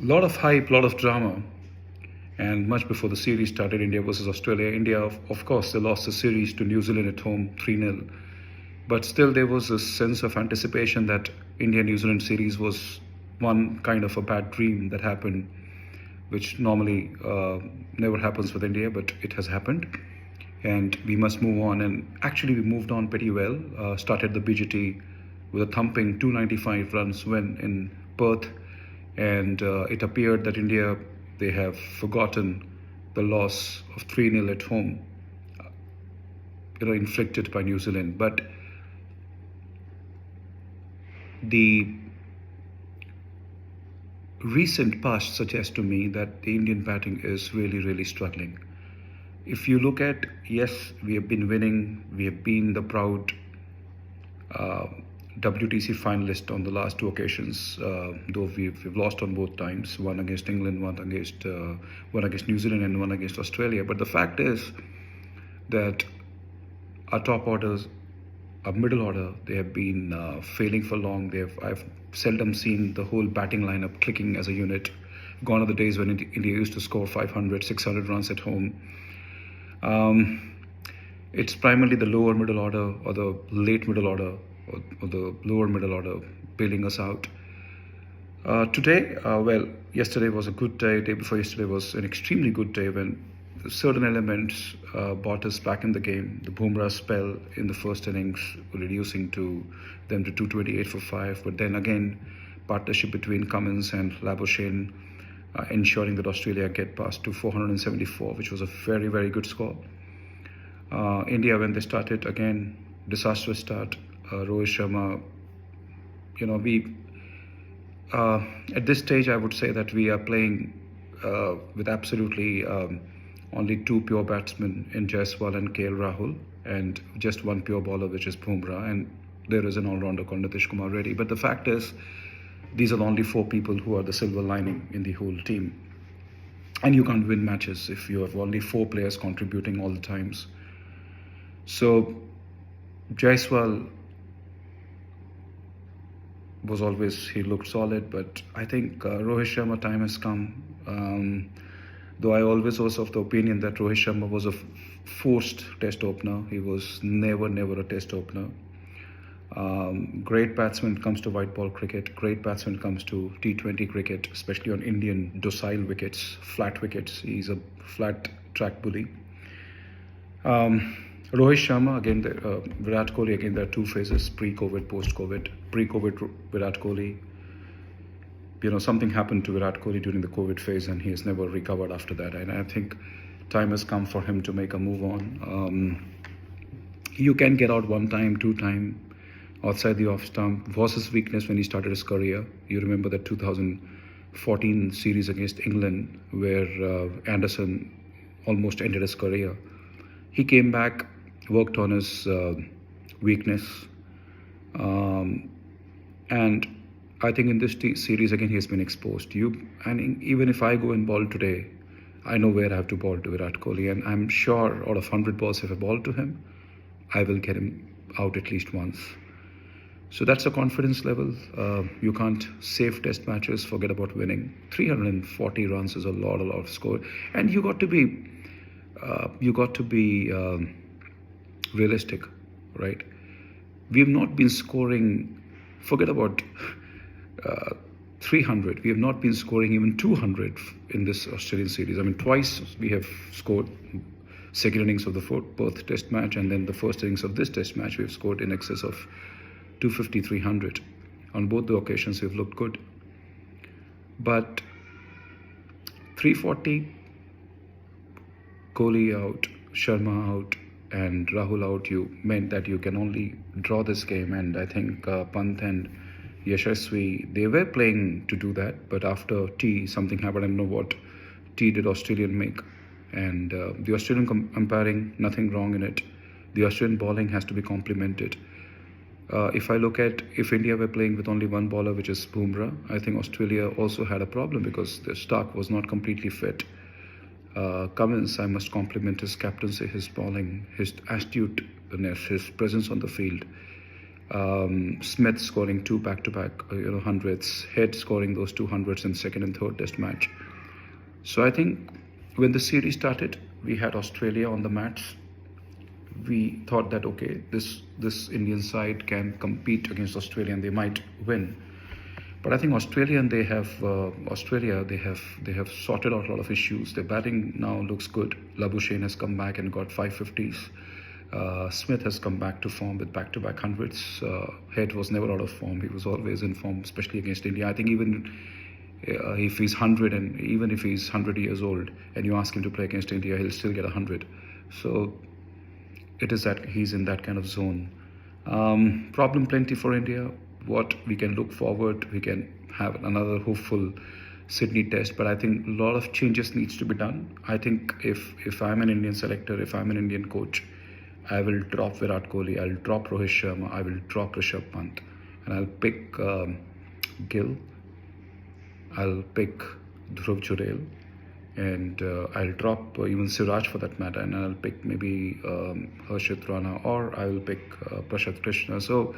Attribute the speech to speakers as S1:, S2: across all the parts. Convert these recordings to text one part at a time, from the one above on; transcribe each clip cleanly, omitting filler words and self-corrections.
S1: lot of hype, lot of drama. And much before the series started, India versus Australia, India, of course, they lost the series to New Zealand at home 3-0. But still, there was a sense of anticipation that India-New Zealand series was one kind of a bad dream that happened, which normally never happens with India, but it has happened. And we must move on. And actually, we moved on pretty well. Started the BGT with a thumping 295 runs win in Perth. And it appeared that India, they have forgotten the loss of 3-0 at home, inflicted by New Zealand. But the recent past suggests to me that the Indian batting is really, really struggling. If you look at, yes, we have been winning, we have been the proud WTC finalist on the last two occasions, though we've lost on both times, one against England, one against New Zealand, and one against Australia. But the fact is that our top orders, our middle order, they have been failing for long. I've seldom seen the whole batting lineup clicking as a unit. Gone are the days when India used to score 500, 600 runs at home. It's primarily the lower middle order or the late middle order or the lower middle order bailing us out. Today, yesterday was a good day. Day before yesterday was an extremely good day when certain elements brought us back in the game. The Bumrah spell in the first innings, reducing them to 228 for 5. But then again, partnership between Cummins and Labuschagne, ensuring that Australia get past to 474, which was a very, very good score. India, when they started, again, disastrous start. Rohit Sharma, at this stage, I would say that we are playing with absolutely only two pure batsmen in Jaiswal and KL Rahul, and just one pure bowler, which is Bumrah, and there is an all-rounder called Nitish Kumar Reddy. But the fact is, these are the only four people who are the silver lining in the whole team. And you can't win matches if you have only four players contributing all the times. So Jaiswal was always, he looked solid, but I think Rohit Sharma, time has come. Though I always was of the opinion that Rohit Sharma was a forced test opener. He was never a test opener. Great batsman comes to white ball cricket. Great batsman comes to T20 cricket, especially on Indian docile wickets, flat wickets. He's a flat track bully. Rohit Sharma, again, Virat Kohli, again, there are two phases, pre-COVID, post-COVID. Pre-COVID, Virat Kohli, something happened to Virat Kohli during the COVID phase and he has never recovered after that. And I think time has come for him to make a move on. You can get out one time, two time, outside the off stump. Was his weakness when he started his career. You remember that 2014 series against England where Anderson almost ended his career. He came back, worked on his weakness, and I think in this series again he has been exposed. And even if I go and bowl today, I know where I have to bowl to Virat Kohli, and I'm sure out of 100 balls if I bowl to him, I will get him out at least once. So that's a confidence level. You can't save test matches, forget about winning. 340 runs is a lot of score, and you got to be realistic, right? We have not been scoring, forget about 300. We have not been scoring even 200 in this Australian series. I mean, twice we have scored. Second innings of the Perth test match, and then the first innings of this test match, we've scored in excess of 250, 300. On both the occasions, we've looked good. But 340, Kohli out, Sharma out, and Rahul out, meant that you can only draw this game. And I think Pant and Yashasvi, they were playing to do that. But after T, something happened. I don't know what T did Australian make. And the Australian umpiring, nothing wrong in it. The Australian bowling has to be complimented. If I look at, if India were playing with only one bowler, which is Bumrah, I think Australia also had a problem because the Stark was not completely fit. Cummins, I must compliment his captaincy, his bowling, his astuteness, his presence on the field. Smith scoring two back-to-back hundreds, Head scoring those 200s in second and third test match. So I think when the series started, we had Australia on the mats. We thought that okay, this Indian side can compete against Australia and they might win. But I think Australia they have sorted out a lot of issues. Their batting now looks good. Labuschagne has come back and got 550s. Smith has come back to form with back-to-back hundreds. Head was never out of form. He was always in form, especially against India. I think even if he's 100 and even if he's 100 years old and you ask him to play against India, he'll still get 100. So it is that he's in that kind of zone. Problem plenty for India. What we can look forward, we can have another hopeful Sydney test, but I think a lot of changes needs to be done. I think if I'm an Indian selector, if I'm an Indian coach, I will drop Virat Kohli, I'll drop Rohit Sharma, I will drop Rishabh Pant, and I'll pick Gill, I'll pick Dhruv Jurel, and I'll drop even Siraj for that matter, and I'll pick maybe Harshit Rana, or I will pick Prashant Krishna. So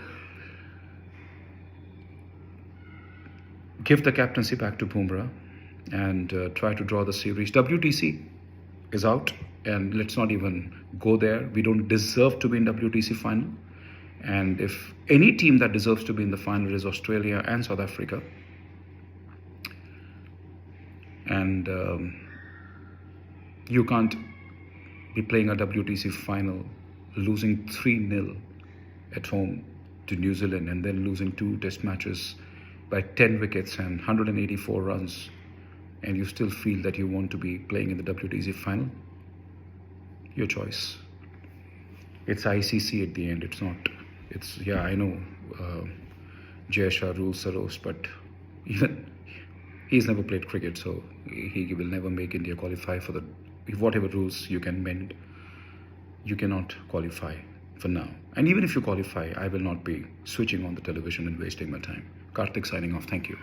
S1: give the captaincy back to Bumrah and try to draw the series. WTC is out, and let's not even go there. We don't deserve to be in WTC final. And if any team that deserves to be in the final is Australia and South Africa. And you can't be playing a WTC final, losing 3-0 at home to New Zealand and then losing 2 test matches by 10 wickets and 184 runs, and you still feel that you want to be playing in the WTC final. Your choice. It's ICC at the end. It's not. It's I know. Jay Shah rules the roast, but even he's never played cricket, so he will never make India qualify for the whatever rules you can mend. You cannot qualify for now. And even if you qualify, I will not be switching on the television and wasting my time. Karthik signing off. Thank you.